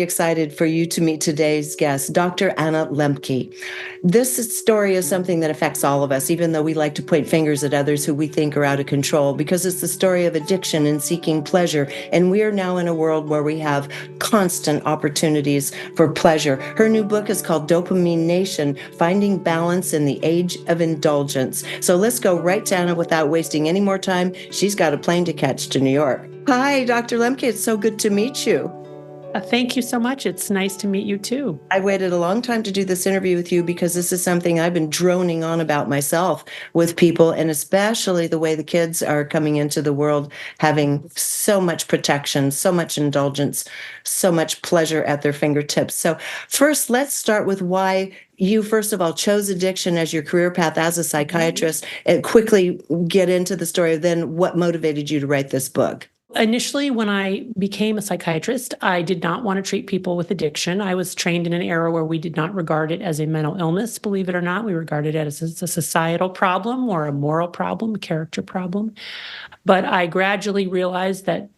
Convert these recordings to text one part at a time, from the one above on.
excited for you to meet today's guest, Dr. Anna Lembke. This story is something that affects all of us, even though we like to point fingers at others who we think are out of control, because it's the story of addiction and seeking pleasure. And we are now in a world where we have constant opportunities for pleasure. Her new book is called Dopamine Nation, Finding Balance in the Age of Indulgence. So let's go right to Anna without wasting any more time. She's got a plane to catch to New York. Hi, Dr. Lembke. It's so good to meet you. Thank you so much. It's nice to meet you too. I waited a long time to do this interview with you because this is something I've been droning on about myself with people, and especially the way the kids are coming into the world, having so much protection, so much indulgence, so much pleasure at their fingertips. So first, let's start with why you, first of all, chose addiction as your career path as a psychiatrist, and quickly get into the story of then what motivated you to write this book. Initially, when I became a psychiatrist, I did not want to treat people with addiction. I was trained in an era where we did not regard it as a mental illness, believe it or not. We regarded it as a societal problem or a moral problem, a character problem. But I gradually realized that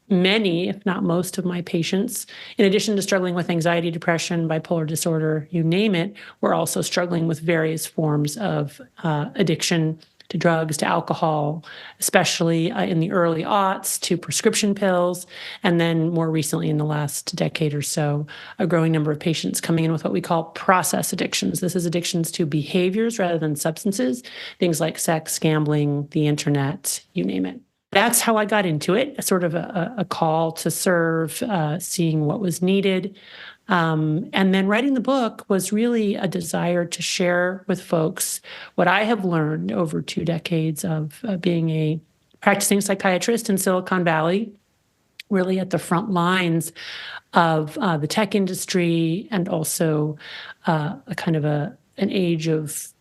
many, if not most of my patients, in addition to struggling with anxiety, depression, bipolar disorder, you name it, were also struggling with various forms of addiction to drugs, to alcohol, especially in the early aughts, to prescription pills, and then more recently in the last decade or so, a growing number of patients coming in with what we call process addictions. This is addictions to behaviors rather than substances, things like sex, gambling, the internet, you name it. That's how I got into it, sort of a call to serve, seeing what was needed. And then writing the book was really a desire to share with folks what I have learned over 2 decades of being a practicing psychiatrist in Silicon Valley, really at the front lines of the tech industry, and also a kind of an age of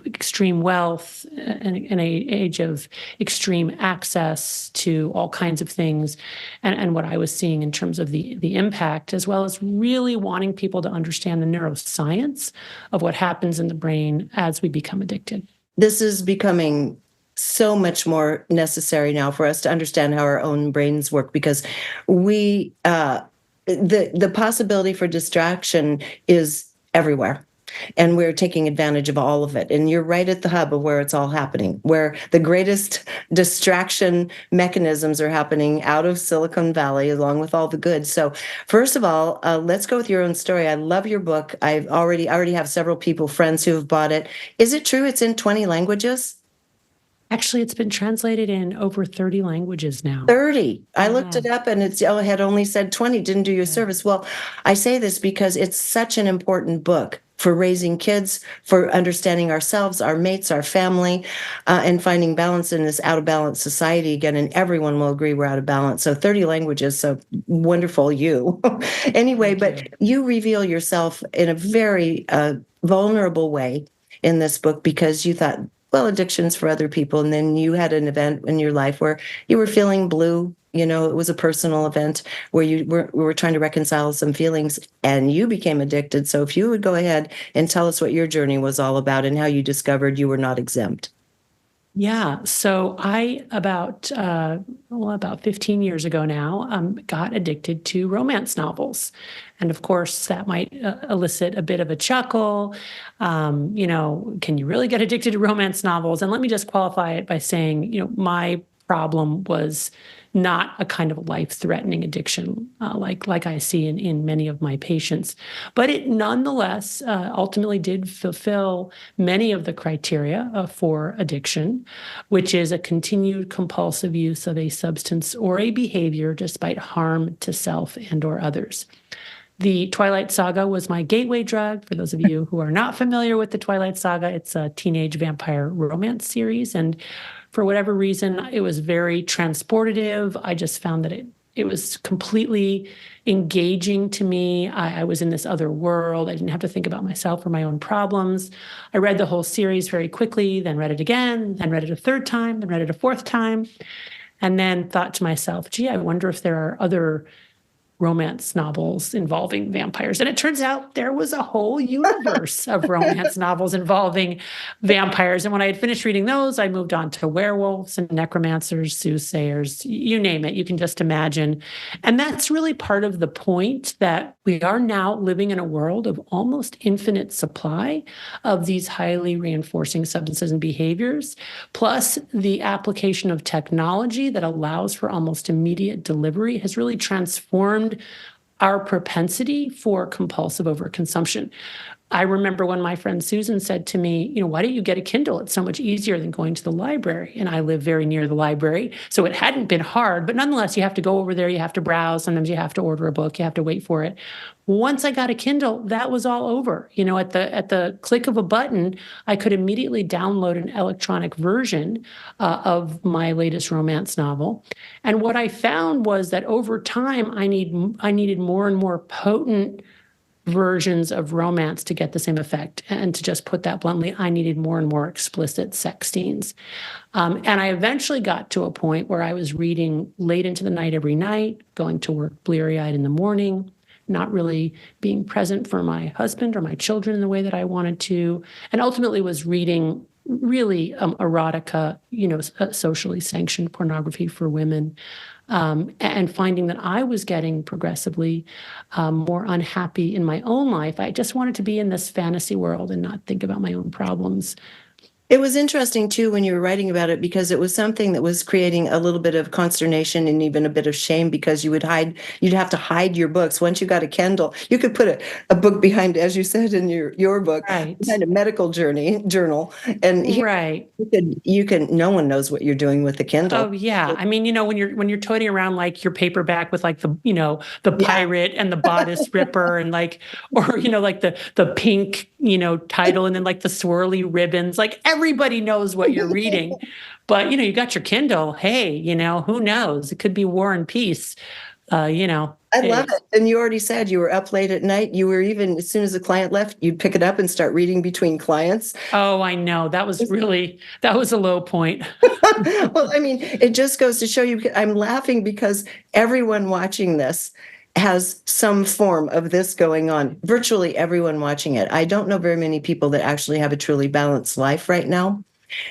extreme wealth and an age of extreme access to all kinds of things, and what I was seeing in terms of the impact, as well as really wanting people to understand the neuroscience of what happens in the brain as we become addicted. This is becoming so much more necessary now for us to understand how our own brains work, because we the possibility for distraction is everywhere. And we're taking advantage of all of it. And you're right at the hub of where it's all happening, where the greatest distraction mechanisms are happening out of Silicon Valley, along with all the good. So first of all, let's go with your own story. I love your book. I already have several people, friends who have bought it. Is it true it's in 20 languages? Actually, it's been translated in over 30 languages now. 30. I looked it up and it had only said 20, didn't do you a service. Well, I say this because it's such an important book for raising kids, for understanding ourselves, our mates, our family, and finding balance in this out of balance society again. And everyone will agree we're out of balance. So 30 languages, so wonderful you. Anyway, but you reveal yourself in a very vulnerable way in this book because you thought, well, addiction's for other people. And then you had an event in your life where you were feeling blue. You know, it was a personal event where we were trying to reconcile some feelings and you became addicted. So if you would go ahead and tell us what your journey was all about and how you discovered you were not exempt. Yeah. So I, about 15 years ago now, got addicted to romance novels. And of course, that might elicit a bit of a chuckle. Can you really get addicted to romance novels? And let me just qualify it by saying, my problem was not a kind of life-threatening addiction like I see in many of my patients. But it nonetheless ultimately did fulfill many of the criteria for addiction, which is a continued compulsive use of a substance or a behavior despite harm to self and or others. The Twilight Saga was my gateway drug. For those of you who are not familiar with the Twilight Saga, it's a teenage vampire romance series. And for whatever reason, it was very transportative. I just found that it was completely engaging to me. I was in this other world. I didn't have to think about myself or my own problems. I read the whole series very quickly, then read it again, then read it a third time, then read it a fourth time, and then thought to myself, gee, I wonder if there are other romance novels involving vampires. And it turns out there was a whole universe of romance novels involving vampires. And when I had finished reading those, I moved on to werewolves and necromancers, soothsayers, you name it. You can just imagine. And that's really part of the point, that we are now living in a world of almost infinite supply of these highly reinforcing substances and behaviors, plus the application of technology that allows for almost immediate delivery has really transformed our propensity for compulsive overconsumption. I remember when my friend Susan said to me, why don't you get a Kindle? It's so much easier than going to the library. And I live very near the library, so it hadn't been hard, but nonetheless, you have to go over there, you have to browse, sometimes you have to order a book, you have to wait for it. Once I got a Kindle, that was all over. At the click of a button, I could immediately download an electronic version of my latest romance novel. And what I found was that over time, I needed more and more potent versions of romance to get the same effect. And to just put that bluntly, I needed more and more explicit sex scenes. And I eventually got to a point where I was reading late into the night every night, going to work bleary-eyed in the morning, not really being present for my husband or my children in the way that I wanted to, and ultimately was reading really erotica, socially sanctioned pornography for women. And finding that I was getting progressively more unhappy in my own life. I just wanted to be in this fantasy world and not think about my own problems. It was interesting, too, when you were writing about it, because it was something that was creating a little bit of consternation and even a bit of shame, because you'd have to hide your books. Once you got a Kindle, you could put a book behind, as you said in your book, Right. behind a medical journal. And here, Right. no one knows what you're doing with the Kindle. Oh yeah. I mean, when you're toting around like your paperback with like the pirate and the bodice ripper and like the pink, title, and then like the swirly ribbons, like everybody knows what you're reading. But you got your Kindle. Hey, who knows? It could be War and Peace. I love it. And you already said you were up late at night. You were even, as soon as the client left, you'd pick it up and start reading between clients. Oh, I know. That was a low point. Well, I mean, it just goes to show you, I'm laughing because everyone watching this has some form of this going on. Virtually everyone watching it. I don't know very many people that actually have a truly balanced life right now.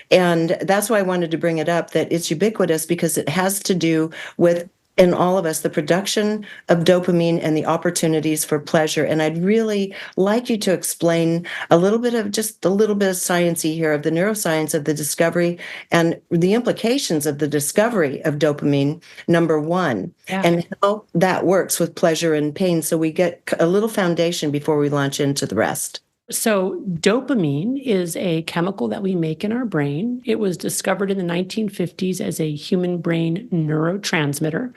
And that's why I wanted to bring it up, that it's ubiquitous, because it has to do with, in all of us, the production of dopamine and the opportunities for pleasure. And I'd really like you to explain a little bit of sciencey here, of the neuroscience of the discovery and the implications of the discovery of dopamine, number one, and how that works with pleasure and pain, so we get a little foundation before we launch into the rest. So dopamine is a chemical that we make in our brain. It was discovered in the 1950s as a human brain neurotransmitter.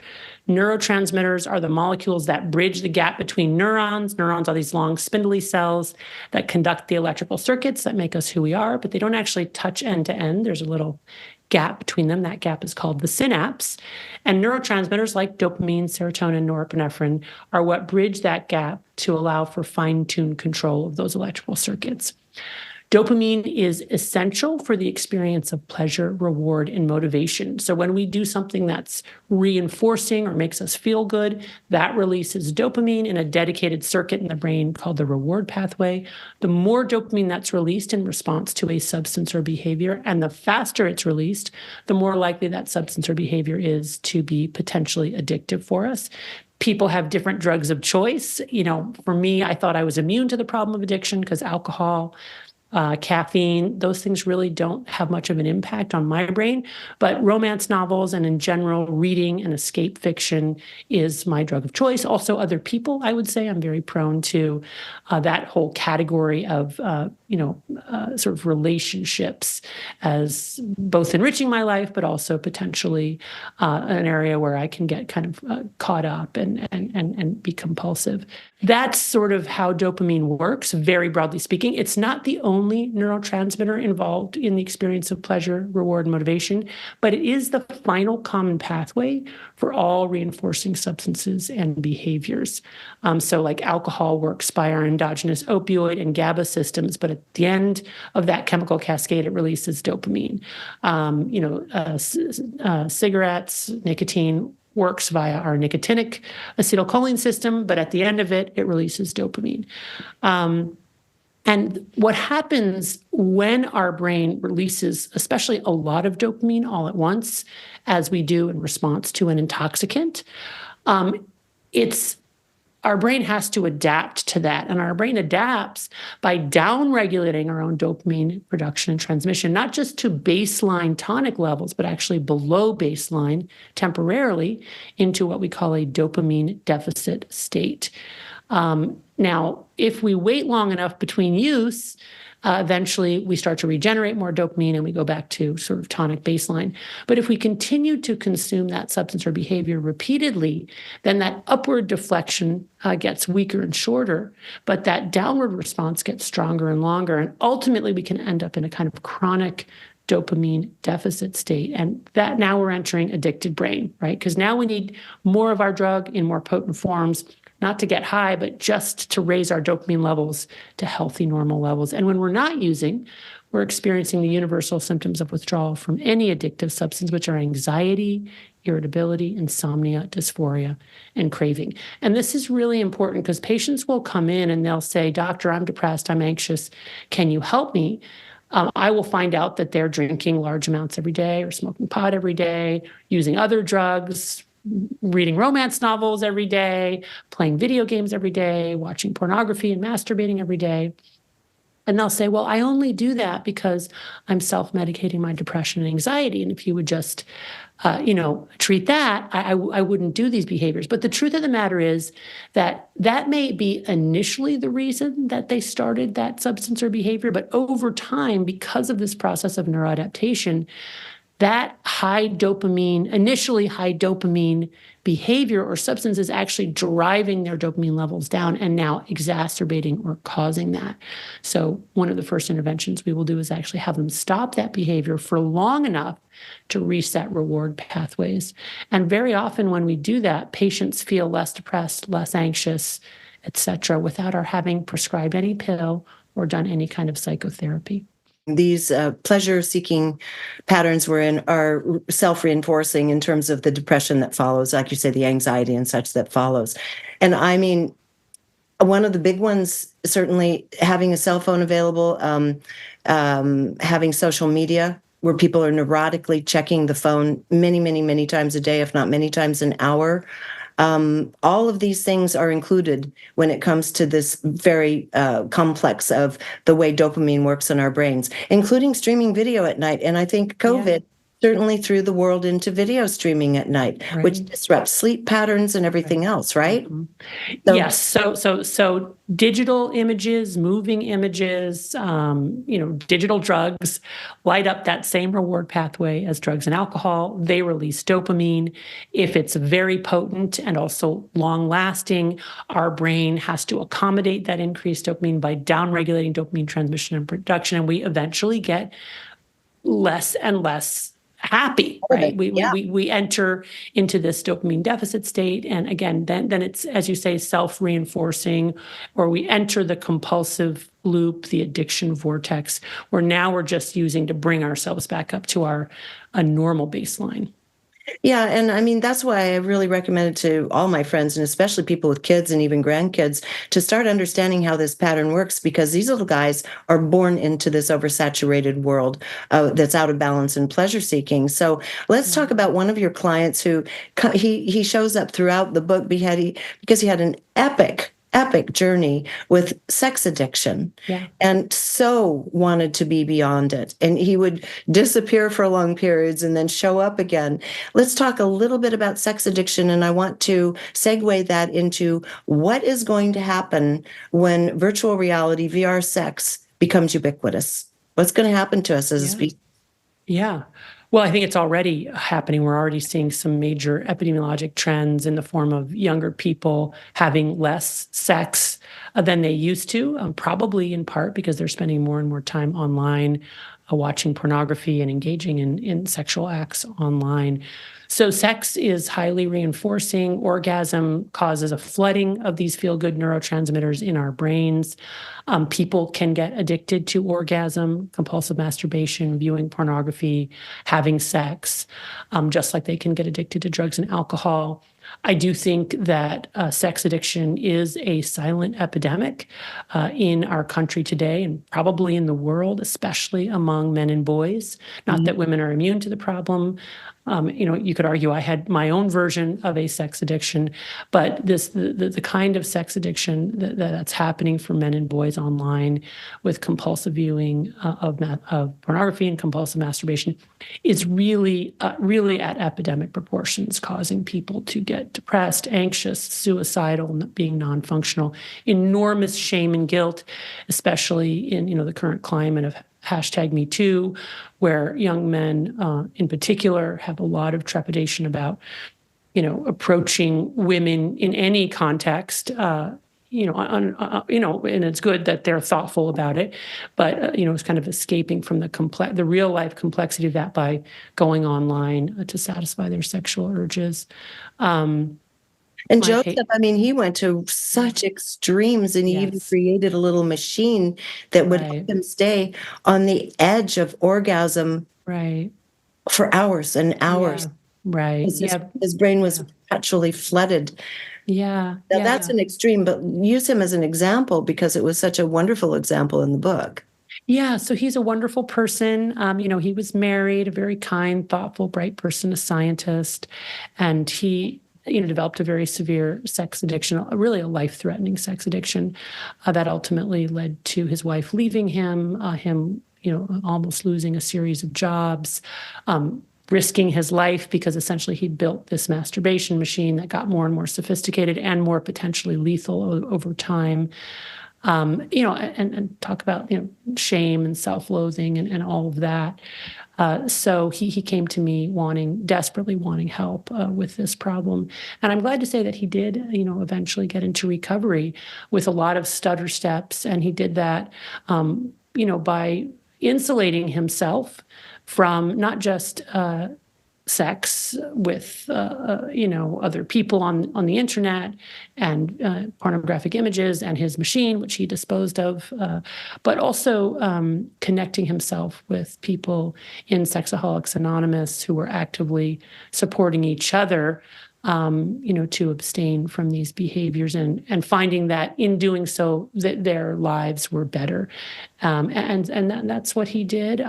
Neurotransmitters are the molecules that bridge the gap between neurons. Neurons are these long spindly cells that conduct the electrical circuits that make us who we are, but they don't actually touch end to end. There's a little gap between them. That gap is called the synapse. And neurotransmitters like dopamine, serotonin, norepinephrine are what bridge that gap to allow for fine-tuned control of those electrical circuits. Dopamine is essential for the experience of pleasure, reward, and motivation. So when we do something that's reinforcing or makes us feel good, that releases dopamine in a dedicated circuit in the brain called the reward pathway. The more dopamine that's released in response to a substance or behavior, and the faster it's released, the more likely that substance or behavior is to be potentially addictive for us. People have different drugs of choice. For me, I thought I was immune to the problem of addiction because alcohol, caffeine, those things really don't have much of an impact on my brain. But romance novels and in general, reading and escape fiction is my drug of choice. Also, other people, I would say, I'm very prone to that whole category of, sort of relationships as both enriching my life, but also potentially an area where I can get kind of caught up and be compulsive. That's sort of how dopamine works, very broadly speaking. It's not the only neurotransmitter involved in the experience of pleasure, reward, and motivation, but it is the final common pathway for all reinforcing substances and behaviors. So like alcohol works by our endogenous opioid and GABA systems, but at the end of that chemical cascade, it releases dopamine. Cigarettes, nicotine, works via our nicotinic acetylcholine system, but at the end of it, it releases dopamine. And what happens when our brain releases, especially a lot of dopamine all at once, as we do in response to an intoxicant, our brain has to adapt to that. And our brain adapts by downregulating our own dopamine production and transmission, not just to baseline tonic levels, but actually below baseline temporarily into what we call a dopamine deficit state. Now, if we wait long enough between use, eventually we start to regenerate more dopamine and we go back to sort of tonic baseline. But if we continue to consume that substance or behavior repeatedly, then that upward deflection gets weaker and shorter, but that downward response gets stronger and longer. And ultimately we can end up in a kind of chronic dopamine deficit state. And that now we're entering addicted brain, right? Because now we need more of our drug in more potent forms, not to get high, but just to raise our dopamine levels to healthy, normal levels. And when we're not using, we're experiencing the universal symptoms of withdrawal from any addictive substance, which are anxiety, irritability, insomnia, dysphoria, and craving. And this is really important because patients will come in and they'll say, "Doctor, I'm depressed, I'm anxious. Can you help me?" I will find out that they're drinking large amounts every day or smoking pot every day, using other drugs, reading romance novels every day, playing video games every day, watching pornography and masturbating every day. And they'll say, "Well, I only do that because I'm self-medicating my depression and anxiety. And if you would just, treat that, I wouldn't do these behaviors." But the truth of the matter is that that may be initially the reason that they started that substance or behavior. But over time, because of this process of neuroadaptation, that initially high dopamine behavior or substance is actually driving their dopamine levels down and now exacerbating or causing that. So one of the first interventions we will do is actually have them stop that behavior for long enough to reset reward pathways. And very often when we do that, patients feel less depressed, less anxious, et cetera, without our having prescribed any pill or done any kind of psychotherapy. These pleasure-seeking patterns are self-reinforcing in terms of the depression that follows, like you say, the anxiety and such that follows. And I mean, one of the big ones, certainly having a cell phone available, having social media where people are neurotically checking the phone many, many, many times a day, if not many times an hour. All of these things are included when it comes to this very complex of the way dopamine works in our brains, including streaming video at night. And I think COVID certainly threw the world into video streaming at night, which disrupts sleep patterns and everything else, right? Mm-hmm. Yes. So digital images, moving images, digital drugs light up that same reward pathway as drugs and alcohol. They release dopamine. If it's very potent and also long-lasting, our brain has to accommodate that increased dopamine by downregulating dopamine transmission and production, and we eventually get less and less happy, right? We enter into this dopamine deficit state. And again, then it's, as you say, self-reinforcing, or we enter the compulsive loop, the addiction vortex, where now we're just using to bring ourselves back up to a normal baseline. Yeah, and I mean, that's why I really recommend it to all my friends, and especially people with kids and even grandkids, to start understanding how this pattern works, because these little guys are born into this oversaturated world that's out of balance and pleasure seeking. So let's talk about one of your clients who he shows up throughout the book because he had an epic journey with sex addiction and so wanted to be beyond it. And he would disappear for long periods and then show up again. Let's talk a little bit about sex addiction. And I want to segue that into what is going to happen when virtual reality, VR sex, becomes ubiquitous. What's going to happen to us as a species? Yeah. Well, I think it's already happening. We're already seeing some major epidemiologic trends in the form of younger people having less sex than they used to, probably in part because they're spending more and more time online, watching pornography and engaging in sexual acts online. So sex is highly reinforcing. Orgasm causes a flooding of these feel-good neurotransmitters in our brains. People can get addicted to orgasm, compulsive masturbation, viewing pornography, having sex, just like they can get addicted to drugs and alcohol. I do think that sex addiction is a silent epidemic in our country today, and probably in the world, especially among men and boys. Not that women are immune to the problem. You could argue I had my own version of a sex addiction, but the kind of sex addiction that's happening for men and boys online with compulsive viewing of pornography and compulsive masturbation is really at epidemic proportions, causing people to get depressed, anxious, suicidal, being non-functional, enormous shame and guilt, especially in the current climate of #MeToo, where young men in particular have a lot of trepidation about, approaching women in any context, and it's good that they're thoughtful about it, but, it's kind of escaping from the real life complexity of that by going online to satisfy their sexual urges. And Joseph, I mean, he went to such Yeah. extremes, and he even Yes. created a little machine that would Right. help him stay on the edge of orgasm Right. for hours and hours. Yeah. Right. Because Yeah. his brain was Yeah. perpetually flooded. Yeah. Now, that's Yeah. an extreme, but use him as an example because it was such a wonderful example in the book. Yeah, so he's a wonderful person. He was married, a very kind, thoughtful, bright person, a scientist, and he, developed a very severe sex addiction, really a life-threatening sex addiction, that ultimately led to his wife leaving him, almost losing a series of jobs, risking his life because essentially he built this masturbation machine that got more and more sophisticated and more potentially lethal over time. And talk about, shame and self-loathing and all of that. So he came to me desperately wanting help with this problem. And I'm glad to say that he did, eventually get into recovery with a lot of stutter steps. And he did that, by insulating himself from not just sex with other people on the internet and pornographic images and his machine, which he disposed of, but also connecting himself with people in Sexaholics Anonymous who were actively supporting each other, to abstain from these behaviors and finding that in doing so that their lives were better, and that's what he did.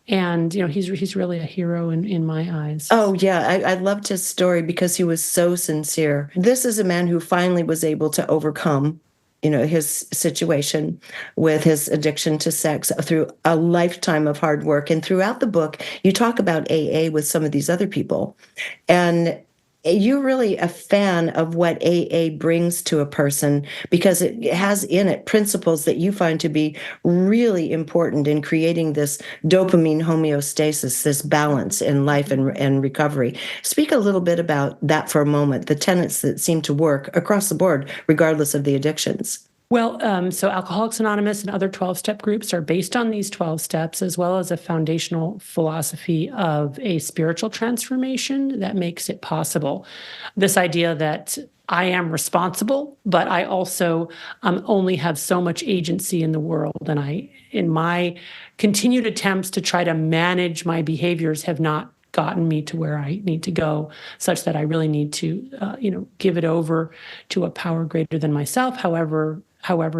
And he's really a hero in my eyes. Oh, yeah. I loved his story because he was so sincere. This is a man who finally was able to overcome, his situation with his addiction to sex through a lifetime of hard work. And throughout the book, you talk about AA with some of these other people. And you're really a fan of what AA brings to a person because it has in it principles that you find to be really important in creating this dopamine homeostasis, this balance in life and recovery. Speak a little bit about that for a moment, the tenets that seem to work across the board, regardless of the addictions. Well, so Alcoholics Anonymous and other 12-step groups are based on these 12 steps, as well as a foundational philosophy of a spiritual transformation that makes it possible. This idea that I am responsible, but I also only have so much agency in the world. And in my continued attempts to try to manage my behaviors, have not gotten me to where I need to go, such that I really need to, give it over to a power greater than myself, however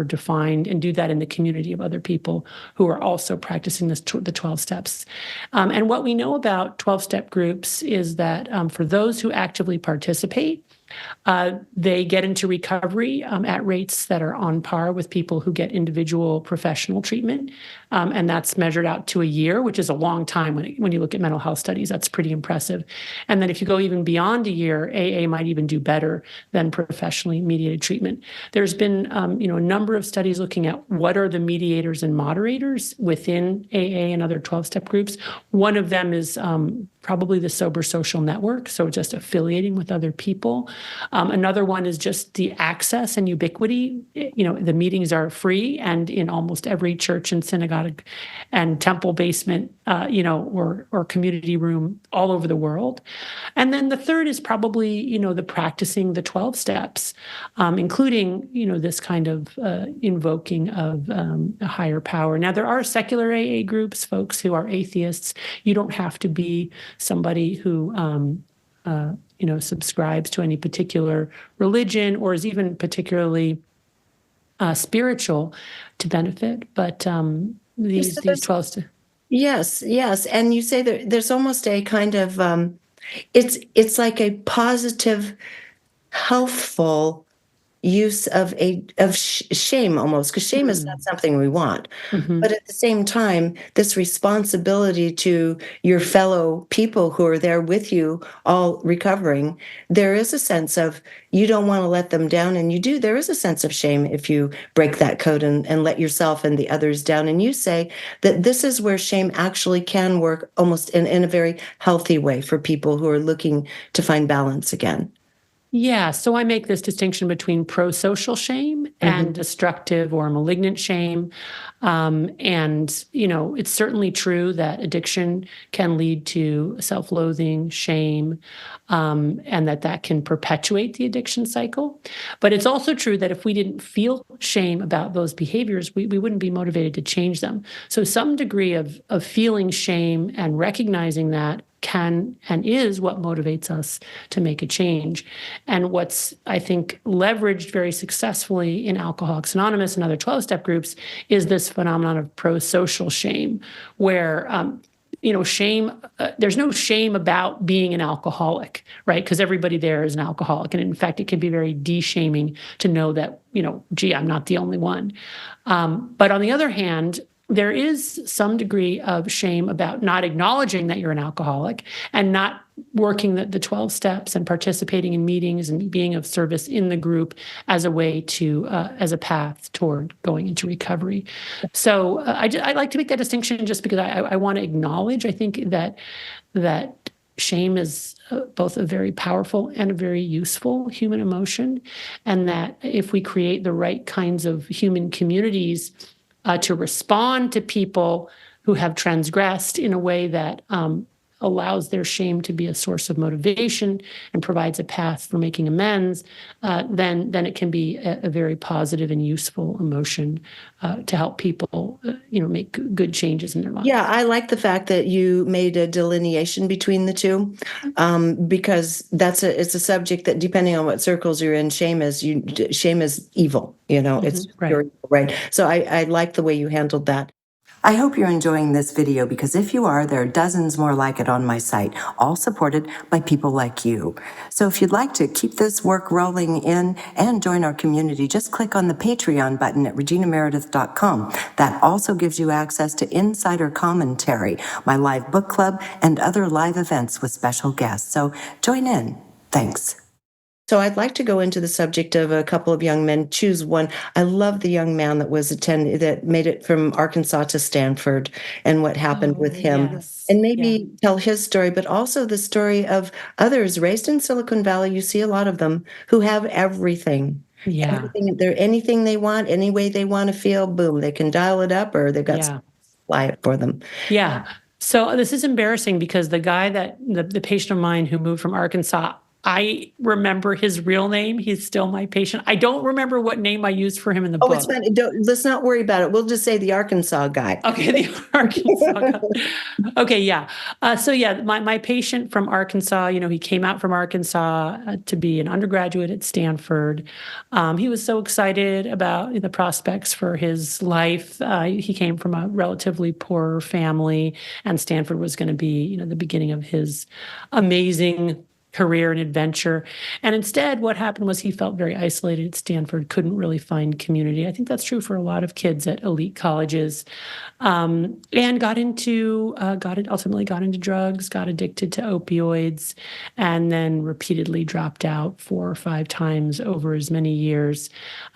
defined, and do that in the community of other people who are also practicing the 12 steps. And what we know about 12-step groups is that for those who actively participate, they get into recovery at rates that are on par with people who get individual professional treatment. And that's measured out to a year, which is a long time when you look at mental health studies. That's pretty impressive. And then if you go even beyond a year, AA might even do better than professionally mediated treatment. There's been a number of studies looking at what are the mediators and moderators within AA and other 12-step groups. One of them is probably the sober social network, so just affiliating with other people. Another one is just the access and ubiquity. The meetings are free and in almost every church and synagogue and temple basement, or community room all over the world. And then the third is probably, the practicing the 12 steps, including, this kind of invoking of a higher power. Now, there are secular AA groups, folks who are atheists. You don't have to be somebody who, subscribes to any particular religion or is even particularly spiritual to benefit. But these 12 steps. Yes, yes. And you say that there's almost a kind of, it's like a positive, healthful use of shame almost, because shame is not something we want. But at the same time, this responsibility to your fellow people who are there with you, all recovering, there is a sense of you don't want to let them down. And there is a sense of shame if you break that code and let yourself and the others down. And you say that this is where shame actually can work almost in a very healthy way for people who are looking to find balance again. Yeah, so I make this distinction between pro-social shame and destructive or malignant shame. It's certainly true that addiction can lead to self-loathing, shame, and that can perpetuate the addiction cycle. But it's also true that if we didn't feel shame about those behaviors, we wouldn't be motivated to change them. So some degree of feeling shame and recognizing that can and is what motivates us to make a change. And what's, I think, leveraged very successfully in Alcoholics Anonymous and other 12-step groups is this phenomenon of pro-social shame, where shame, there's no shame about being an alcoholic, right? Because everybody there is an alcoholic. And in fact, it can be very de-shaming to know that, I'm not the only one. But on the other hand, there is some degree of shame about not acknowledging that you're an alcoholic and not working the 12 steps and participating in meetings and being of service in the group as a way to, as a path toward going into recovery. So I like to make that distinction just because I want to acknowledge, I think that shame is both a very powerful and a very useful human emotion, and that if we create the right kinds of human communities to respond to people who have transgressed in a way that allows their shame to be a source of motivation and provides a path for making amends, then it can be a very positive and useful emotion to help people, make good changes in their lives. Yeah, I like the fact that you made a delineation between the two, because it's a subject that, depending on what circles you're in, shame is evil. It's right. right. So I like the way you handled that. I hope you're enjoying this video, because if you are, there are dozens more like it on my site, all supported by people like you. So if you'd like to keep this work rolling in and join our community, just click on the Patreon button at reginameredith.com. That also gives you access to insider commentary, my live book club, and other live events with special guests. So join in. Thanks. So I'd like to go into the subject of a couple of young men. Choose one. I love the young man that made it from Arkansas to Stanford, and what happened with him. Yes. And maybe tell his story, but also the story of others raised in Silicon Valley. You see a lot of them who have everything. Yeah. Anything they want, any way they want to feel, boom, they can dial it up, or they've got something to fly it for them. Yeah. So this is embarrassing because the guy the patient of mine who moved from Arkansas, I remember his real name. He's still my patient. I don't remember what name I used for him in the book. Oh, it's fine. Let's not worry about it. We'll just say the Arkansas guy. Okay, the Arkansas guy. Okay, yeah. My patient from Arkansas, he came out from Arkansas to be an undergraduate at Stanford. He was so excited about the prospects for his life. He came from a relatively poor family, and Stanford was going to be, the beginning of his amazing career and adventure. And instead, what happened was he felt very isolated at Stanford, couldn't really find community. I think that's true for a lot of kids at elite colleges, and ultimately got into drugs, got addicted to opioids, and then repeatedly dropped out 4 or 5 times over as many years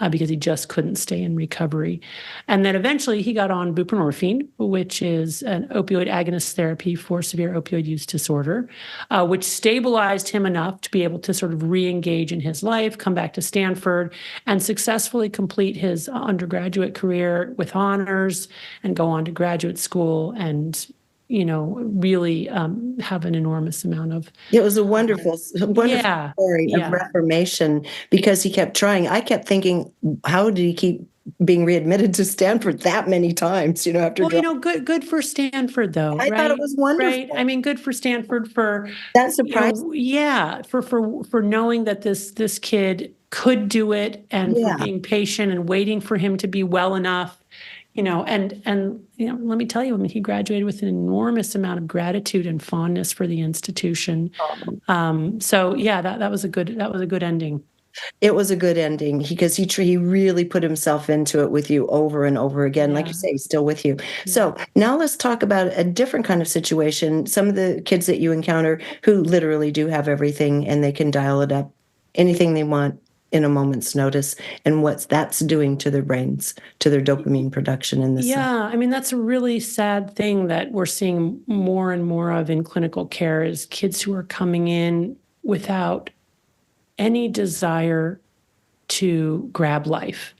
because he just couldn't stay in recovery. And then eventually he got on buprenorphine, which is an opioid agonist therapy for severe opioid use disorder, which stabilized him enough to be able to sort of re-engage in his life, come back to Stanford, and successfully complete his undergraduate career with honors and go on to graduate school and, really have an enormous amount of. It was a wonderful Yeah, story of yeah. reformation because he kept trying. I kept thinking, how did he keep being readmitted to Stanford that many times, after Well, good for Stanford though, I thought it right? was Right. I wonderful. mean, good for Stanford for, That surprised yeah, for knowing that this kid could do it and for Yeah. being patient and waiting for him to be well enough, and let me tell you, I mean, he graduated with an enormous amount of gratitude and fondness for the institution. So yeah, that was a good ending. It was a good ending because he really put himself into it with you over and over again. Like you Yeah. say, he's still with you. Yeah. So now let's talk about a different kind of situation. Some of the kids that you encounter who literally do have everything and they can dial it up, anything they want in a moment's notice, and what that's doing to their brains, to their dopamine production in this. Yeah, I mean, that's a really sad thing that we're seeing more and more of in clinical care is kids who are coming in without any desire to grab life.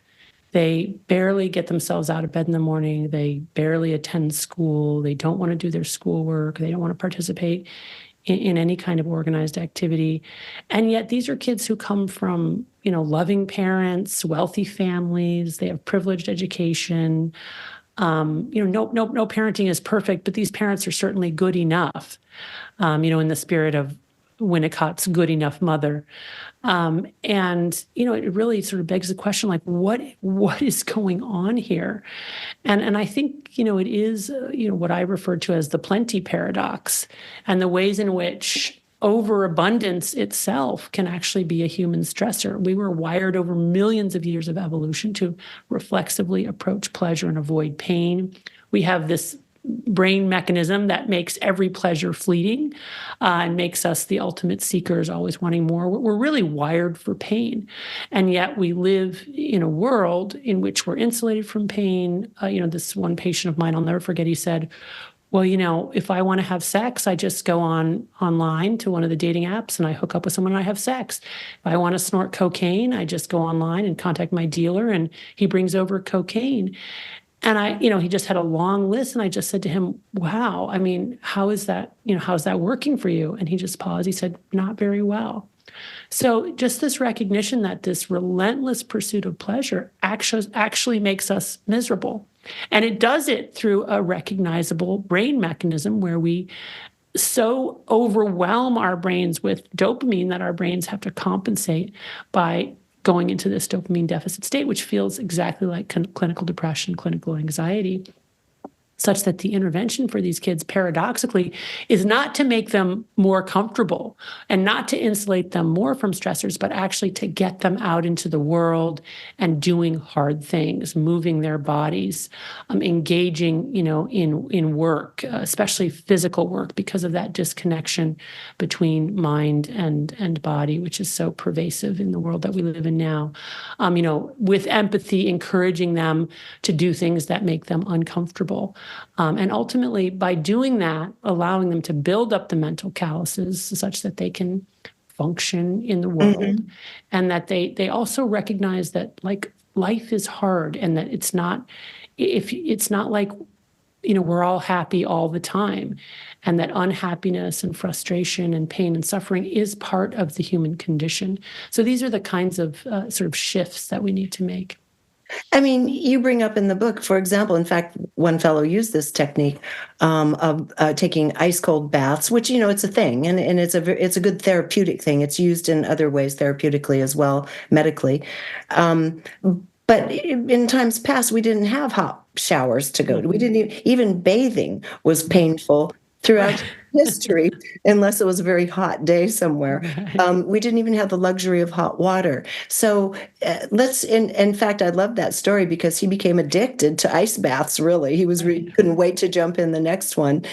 They barely get themselves out of bed in the morning. They barely attend school. They don't want to do their schoolwork. They don't want to participate in any kind of organized activity. And yet these are kids who come from, loving parents, wealthy families. They have privileged education. No parenting is perfect, but these parents are certainly good enough, in the spirit of Winnicott's Good Enough Mother. And it really sort of begs the question, like, what is going on here? And I think, it is, what I refer to as the plenty paradox and the ways in which overabundance itself can actually be a human stressor. We were wired over millions of years of evolution to reflexively approach pleasure and avoid pain. We have this brain mechanism that makes every pleasure fleeting and makes us the ultimate seekers, always wanting more. We're really wired for pain. And yet we live in a world in which we're insulated from pain. This one patient of mine, I'll never forget, he said, well, if I want to have sex, I just go online to one of the dating apps and I hook up with someone and I have sex. If I want to snort cocaine, I just go online and contact my dealer and he brings over cocaine. And he just had a long list. And I just said to him, wow, I mean, how is that working for you? And he just paused. He said, not very well. So just this recognition that this relentless pursuit of pleasure actually makes us miserable. And it does it through a recognizable brain mechanism where we so overwhelm our brains with dopamine that our brains have to compensate by going into this dopamine deficit state, which feels exactly like clinical depression, clinical anxiety, such that the intervention for these kids, paradoxically, is not to make them more comfortable and not to insulate them more from stressors, but actually to get them out into the world and doing hard things, moving their bodies, engaging, in work, especially physical work, because of that disconnection between mind and body, which is so pervasive in the world that we live in now. With empathy, encouraging them to do things that make them uncomfortable. And ultimately, by doing that, allowing them to build up the mental calluses such that they can function in the world, and that they also recognize that, like, life is hard, and that it's not like we're all happy all the time, and that unhappiness and frustration and pain and suffering is part of the human condition. So these are the kinds of sort of shifts that we need to make. I mean, you bring up in the book, for example, in fact, one fellow used this technique of taking ice cold baths, which, it's a thing, and it's a good therapeutic thing. It's used in other ways therapeutically as well, medically. But in times past, we didn't have hot showers to go to. We didn't even bathing was painful throughout Right. history, unless it was a very hot day somewhere. Right. We didn't even have the luxury of hot water. So in fact, I love that story because he became addicted to ice baths, really. Right. Couldn't wait to jump in the next one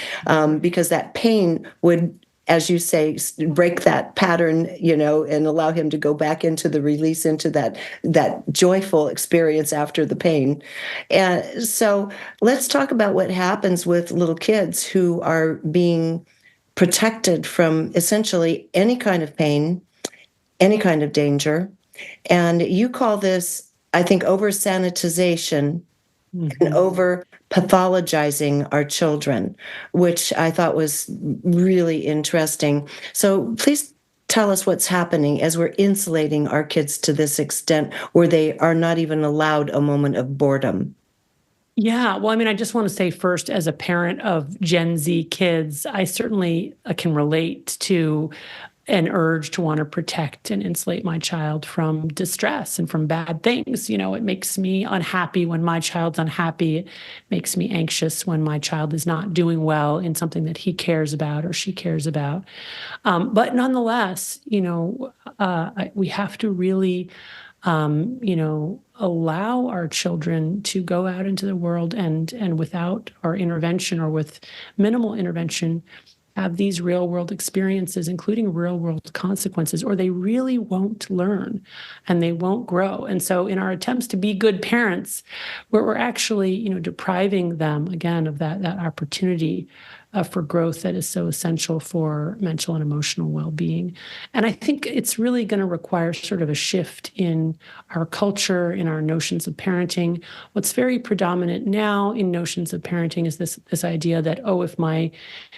because that pain would, as you say, break that pattern, and allow him to go back into the release, into that joyful experience after the pain. And so let's talk about what happens with little kids who are being protected from essentially any kind of pain, any kind of danger. And you call this, I think, over sanitization and Mhm. over pathologizing our children, which I thought was really interesting. So please tell us what's happening as we're insulating our kids to this extent where they are not even allowed a moment of boredom. Yeah. Well, I mean, I just want to say first, as a parent of Gen Z kids, I certainly can relate to an urge to want to protect and insulate my child from distress and from bad things. It makes me unhappy when my child's unhappy. It makes me anxious when my child is not doing well in something that he cares about or she cares about. But nonetheless, we have to really allow our children to go out into the world and without our intervention or with minimal intervention, have these real world experiences, including real world consequences, or they really won't learn and they won't grow. And so in our attempts to be good parents, we're actually, depriving them again of that opportunity for growth that is so essential for mental and emotional well-being. And I think it's really going to require sort of a shift in our culture, in our notions of parenting. What's very predominant now in notions of parenting is this idea that, oh, if my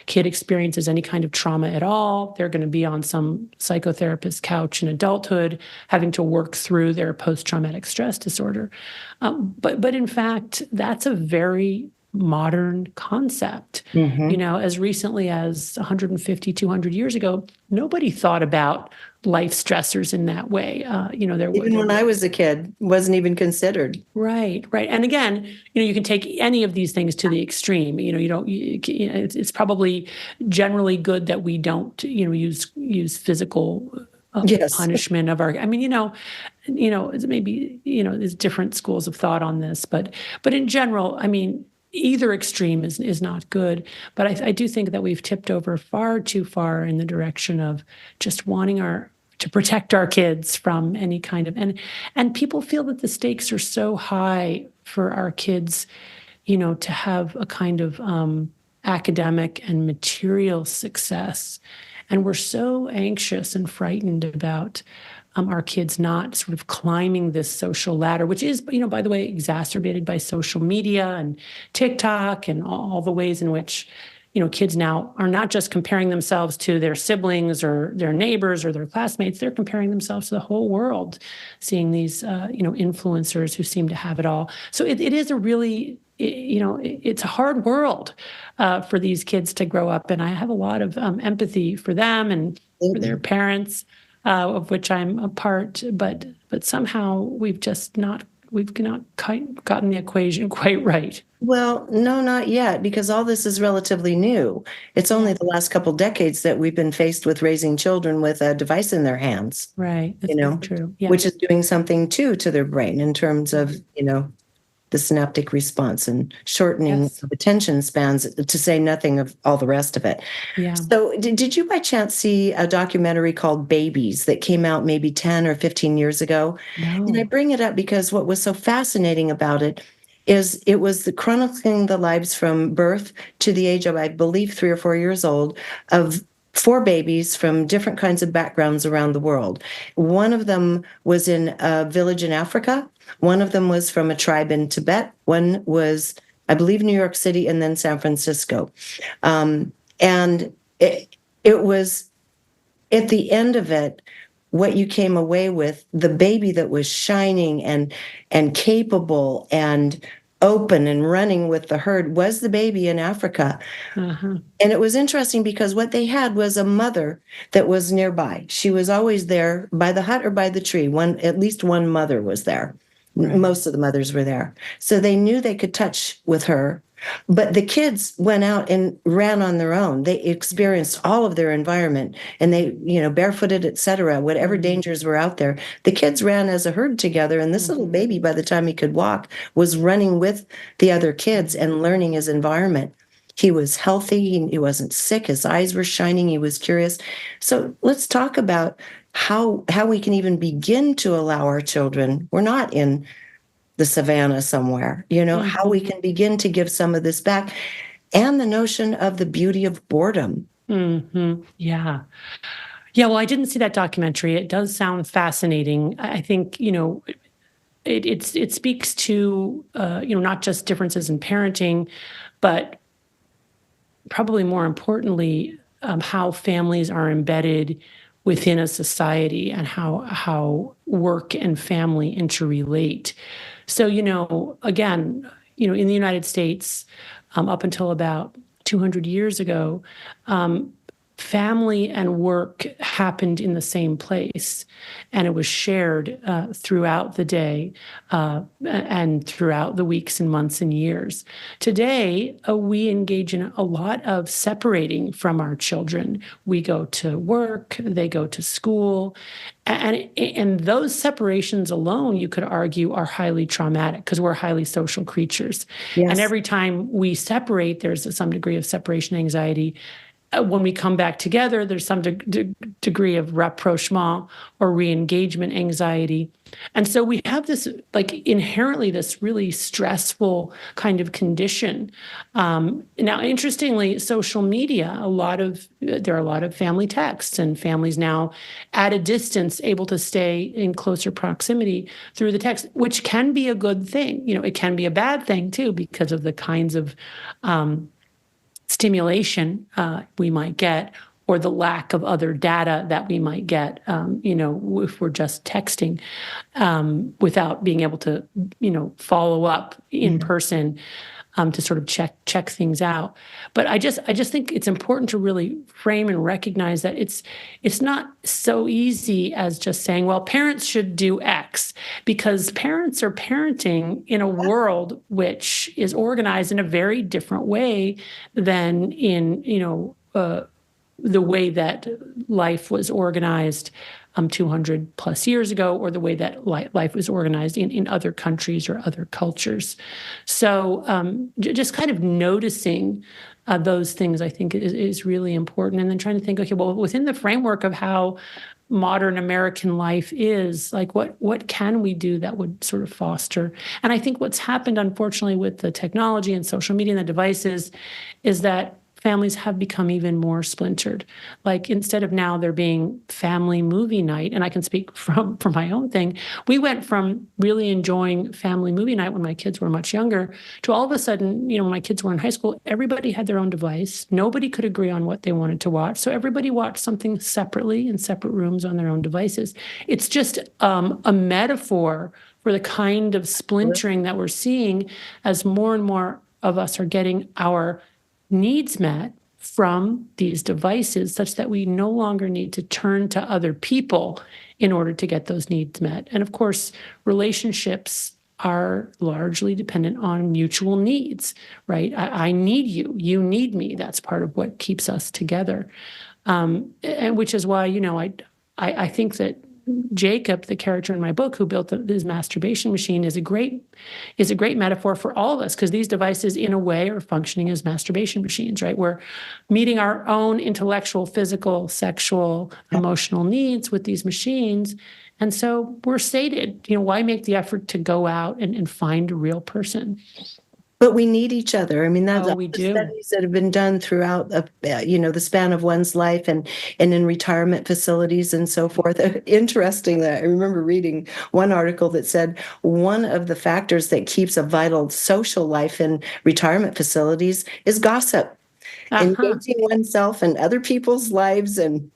kid experiences any kind of trauma at all, they're going to be on some psychotherapist couch in adulthood, having to work through their post-traumatic stress disorder. But in fact, that's a very modern concept. Mhm. As recently as 150, 200 years ago, nobody thought about life stressors in that way. Even when I was a kid, wasn't even considered. Right, right. And again, you can take any of these things to the extreme. It's probably generally good that we don't, use physical Yes. punishment of our. I mean, it's maybe there's different schools of thought on this, but in general, I mean, either extreme is not good. But I do think that we've tipped over far too far in the direction of just wanting to protect our kids from any kind of and people feel that the stakes are so high for our kids, to have a kind of academic and material success. And we're so anxious and frightened about our kids not sort of climbing this social ladder, which is, by the way, exacerbated by social media and TikTok and all the ways in which, kids now are not just comparing themselves to their siblings or their neighbors or their classmates. They're comparing themselves to the whole world, seeing these, influencers who seem to have it all. So it is a really, it's a hard world for these kids to grow up. And I have a lot of empathy for them and for their parents, of which I'm a part. But somehow we've not gotten the equation quite right. Well, no, not yet, because all this is relatively new. It's only Yeah, the last couple decades that we've been faced with raising children with a device in their hands, right. you This is know, true. Yeah. which is doing something too to their brain in terms of, the synaptic response and shortening Yes. of attention spans, to say nothing of all the rest of it. Yeah. So, did you by chance see a documentary called Babies that came out maybe 10 or 15 years ago? And I No. bring it up because what was so fascinating about it is it was the chronicling the lives from birth to the age of, I believe, 3 or 4 years old, of four babies from different kinds of backgrounds around the world. One of them was in a village in Africa. One of them was from a tribe in Tibet. One was, I believe, New York City, and then San Francisco. And it was at the end of it, what you came away with, the baby that was shining and capable and open and running with the herd was the baby in Africa. Uh-huh. And it was interesting because what they had was a mother that was nearby. She was always there by the hut or by the tree. At least one mother was there. Right. Most of the mothers were there. So they knew they could touch with her. But the kids went out and ran on their own. They experienced all of their environment, and they, barefooted, etc., whatever dangers were out there. The kids ran as a herd together, and this little baby, by the time he could walk, was running with the other kids and learning his environment. He was healthy. He wasn't sick. His eyes were shining. He was curious. So let's talk about how we can even begin to allow our children. We're not in the savannah somewhere, how we can begin to give some of this back, and the notion of the beauty of boredom. Yeah. Yeah. Well, I didn't see that documentary. It does sound fascinating. I think, it speaks to, not just differences in parenting, but probably more importantly, how families are embedded within a society and how work and family interrelate. So, again, in the United States, up until about 200 years ago, family and work happened in the same place, and it was shared throughout the day and throughout the weeks and months and years. Today, we engage in a lot of separating from our children. We go to work, they go to school, and those separations alone, you could argue, are highly traumatic because we're highly social creatures. Yes. And every time we separate, there's some degree of separation anxiety. When we come back together, there's some degree of rapprochement or re-engagement anxiety. And so we have this, inherently, this really stressful kind of condition. Now, interestingly, social media, there are a lot of family texts, and families now at a distance able to stay in closer proximity through the text, which can be a good thing. It can be a bad thing too, because of the kinds of stimulation we might get, or the lack of other data that we might get, if we're just texting without being able to, follow up in person to sort of check things out. But I just think it's important to really frame and recognize that it's not so easy as just saying, well, parents should do X, because parents are parenting in a world which is organized in a very different way than in, the way that life was organized 200 plus years ago, or the way that life was organized in other countries or other cultures. So just kind of noticing those things, I think, is really important. And then trying to think, okay, well, within the framework of how modern American life is, what can we do that would sort of foster? And I think what's happened, unfortunately, with the technology and social media and the devices is that families have become even more splintered. Instead of now there being family movie night, and I can speak from my own thing, we went from really enjoying family movie night when my kids were much younger to all of a sudden, when my kids were in high school, everybody had their own device. Nobody could agree on what they wanted to watch. So everybody watched something separately in separate rooms on their own devices. It's just a metaphor for the kind of splintering that we're seeing as more and more of us are getting our needs met from these devices, such that we no longer need to turn to other people in order to get those needs met. And of course, relationships are largely dependent on mutual needs, right? I need you, you need me. That's part of what keeps us together. And which is why, I think that Jacob, the character in my book who built his masturbation machine, is a great metaphor for all of us, because these devices, in a way, are functioning as masturbation machines, right? We're meeting our own intellectual, physical, sexual, emotional needs with these machines. And so we're sated. Why make the effort to go out and find a real person? But we need each other. I mean, that's we the do. studies that have been done throughout, the span of one's life, and in retirement facilities and so forth. Interesting that I remember reading one article that said one of the factors that keeps a vital social life in retirement facilities is gossip. Engaging oneself in other people's lives and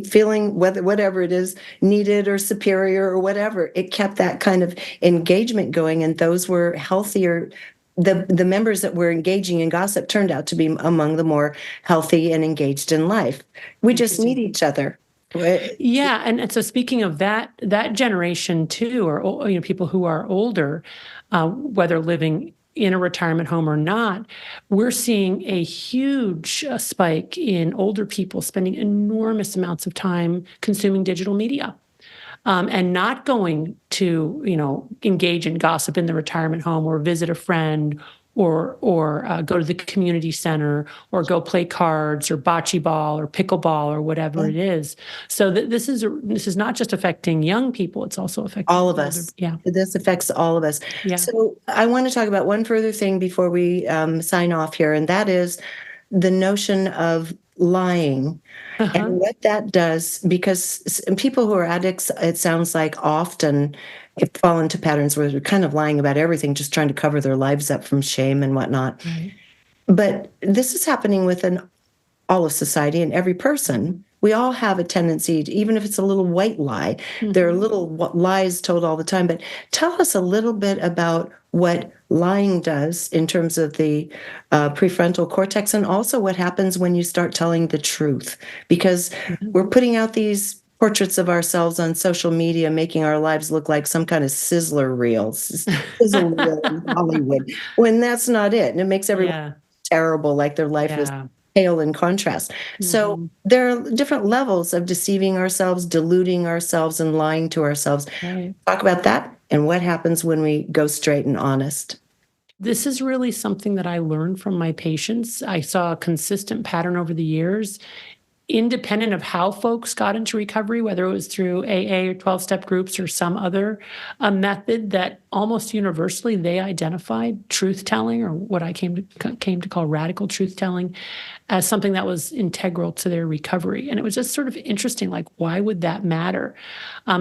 feeling whatever it is, needed or superior or whatever. It kept that kind of engagement going, and those were healthier. The members that were engaging in gossip turned out to be among the more healthy and engaged in life. We just need each other. Yeah, and so speaking of that generation too, or people who are older, whether living in a retirement home or not, we're seeing a huge spike in older people spending enormous amounts of time consuming digital media. And not going to, engage in gossip in the retirement home or visit a friend or go to the community center or go play cards or bocce ball or pickleball or whatever it is. So this is not just affecting young people; it's also affecting All of older. us. Yeah, This affects all of us. yeah. So I want to talk about one further thing before we sign off here, and that is the notion of lying and Uh-huh. what that does, because people who are addicts, it sounds like often fall into patterns where they're kind of lying about everything, just trying to cover their lives up from shame and whatnot. Right. But this is happening within all of society and every person. We all have a tendency to, even if it's a little white lie, there are little lies told all the time. But tell us a little bit about what lying does in terms of the prefrontal cortex, and also what happens when you start telling the truth. Because we're putting out these portraits of ourselves on social media, making our lives look like some kind of sizzler reel, sizzle reel in Hollywood, when that's not it. And it makes everyone Yeah. terrible, like their life was Yeah. pale in contrast. So there are different levels of deceiving ourselves, deluding ourselves, and lying to ourselves. Right. Talk about that and what happens when we go straight and honest. This is really something that I learned from my patients. I saw a consistent pattern over the years, independent of how folks got into recovery, whether it was through AA or 12-step groups or some other method, that almost universally they identified truth telling, or what I came to call radical truth telling, as something that was integral to their recovery. And it was just sort of interesting, like, why would that matter?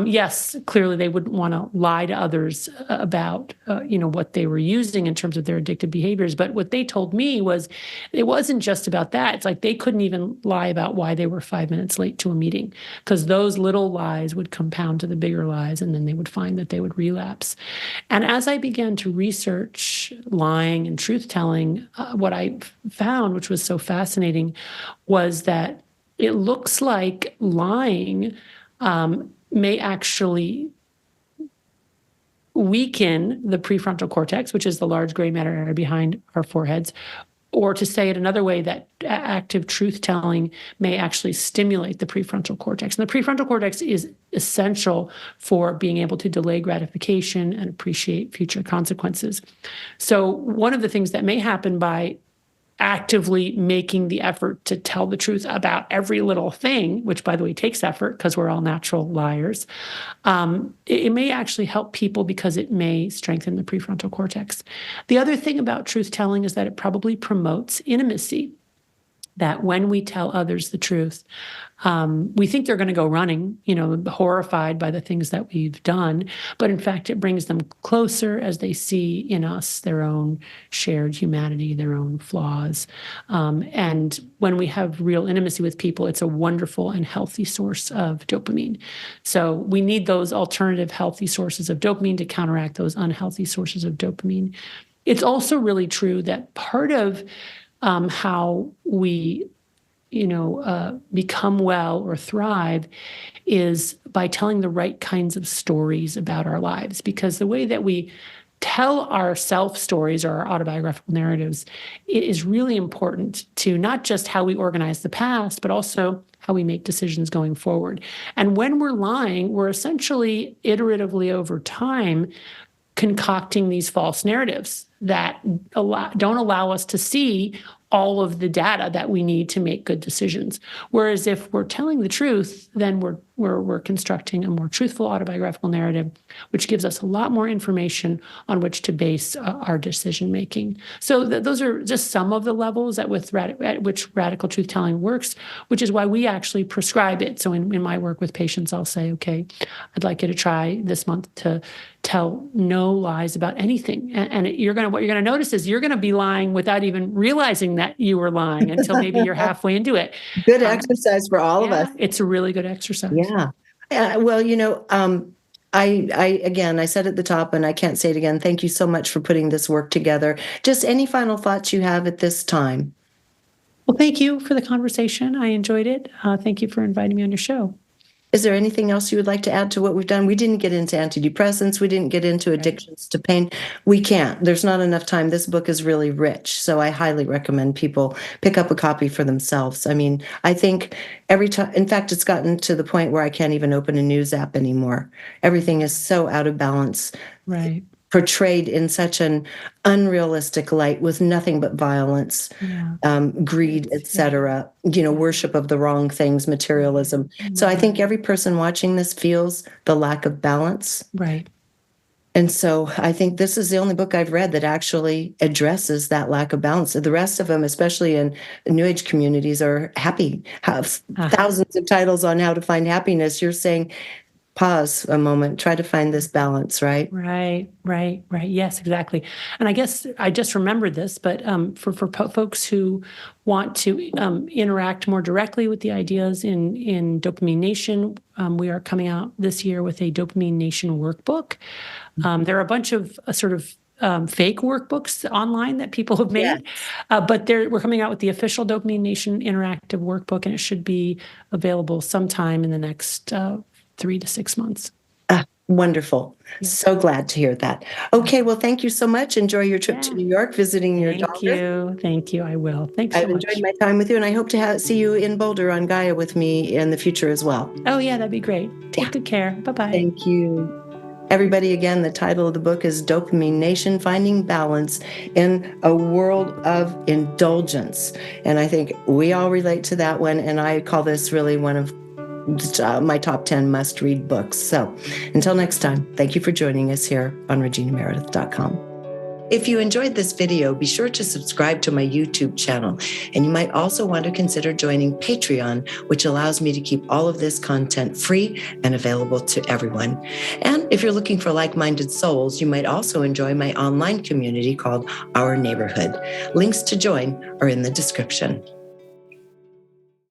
Yes, clearly they wouldn't want to lie to others about, what they were using in terms of their addictive behaviors. But what they told me was it wasn't just about that. It's like they couldn't even lie about why they were 5 minutes late to a meeting, because those little lies would compound to the bigger lies, and then they would find that they would relapse. And as I began to research lying and truth telling, what I found, which was so fascinating, was that it looks like lying may actually weaken the prefrontal cortex, which is the large gray matter area behind our foreheads. Or to say it another way, that active truth telling may actually stimulate the prefrontal cortex. And the prefrontal cortex is essential for being able to delay gratification and appreciate future consequences. So one of the things that may happen by actively making the effort to tell the truth about every little thing, which, by the way, takes effort because we're all natural liars, it may actually help people because it may strengthen the prefrontal cortex. The other thing about truth telling is that it probably promotes intimacy. That when we tell others the truth, we think they're going to go running, horrified by the things that we've done. But in fact, it brings them closer as they see in us their own shared humanity, their own flaws. And when we have real intimacy with people, it's a wonderful and healthy source of dopamine. So we need those alternative healthy sources of dopamine to counteract those unhealthy sources of dopamine. It's also really true that part of how we, become well or thrive is by telling the right kinds of stories about our lives. Because the way that we tell our self stories or our autobiographical narratives, it is really important to not just how we organize the past, but also how we make decisions going forward. And when we're lying, we're essentially iteratively over time concocting these false narratives that don't allow us to see all of the data that we need to make good decisions. Whereas if we're telling the truth, then we're constructing a more truthful autobiographical narrative, which gives us a lot more information on which to base our decision making. So those are just some of the levels at which radical truth telling works, which is why we actually prescribe it. So in my work with patients, I'll say, okay, I'd like you to try this month to tell no lies about anything. And what you're going to notice is you're going to be lying without even realizing that you were lying until maybe you're halfway into it. Good exercise for all of us. It's a really good exercise. Yeah. Well, I said at the top, and I can't say it again. Thank you so much for putting this work together. Just any final thoughts you have at this time? Well, thank you for the conversation. I enjoyed it. Thank you for inviting me on your show. Is there anything else you would like to add to what we've done? We didn't get into antidepressants. We didn't get into addictions to pain. We can't. There's not enough time. This book is really rich. So I highly recommend people pick up a copy for themselves. I mean, I think every time, in fact, it's gotten to the point where I can't even open a news app anymore. Everything is so out of balance. Right. Portrayed in such an unrealistic light with nothing but violence, greed, etc. Worship of the wrong things, materialism. So I think every person watching this feels the lack of balance. Right. And so I think this is the only book I've read that actually addresses that lack of balance. The rest of them, especially in New Age communities, are happy, have thousands of titles on how to find happiness. You're saying, pause a moment, try to find this balance, right? Right. Yes, exactly. And I guess I just remembered this, but for folks who want to interact more directly with the ideas in Dopamine Nation, we are coming out this year with a Dopamine Nation workbook. There are a bunch of sort of fake workbooks online that people have made, but we're coming out with the official Dopamine Nation interactive workbook, and it should be available sometime in the next 3 to 6 months. Wonderful. Yeah. So glad to hear that. Okay, well, thank you so much. Enjoy your trip to New York, visiting your daughter. Thank you. I will. Thanks so much. I've enjoyed my time with you, and I hope to see you in Boulder on Gaia with me in the future as well. Oh, yeah, that'd be great. Take good care. Bye-bye. Thank you. Everybody, again, the title of the book is Dopamine Nation, Finding Balance in a World of Indulgence. And I think we all relate to that one, and I call this really one of my top 10 must-read books. So until next time, thank you for joining us here on reginameredith.com. If you enjoyed this video, be sure to subscribe to my YouTube channel. And you might also want to consider joining Patreon, which allows me to keep all of this content free and available to everyone. And if you're looking for like-minded souls, you might also enjoy my online community called Our Neighborhood. Links to join are in the description.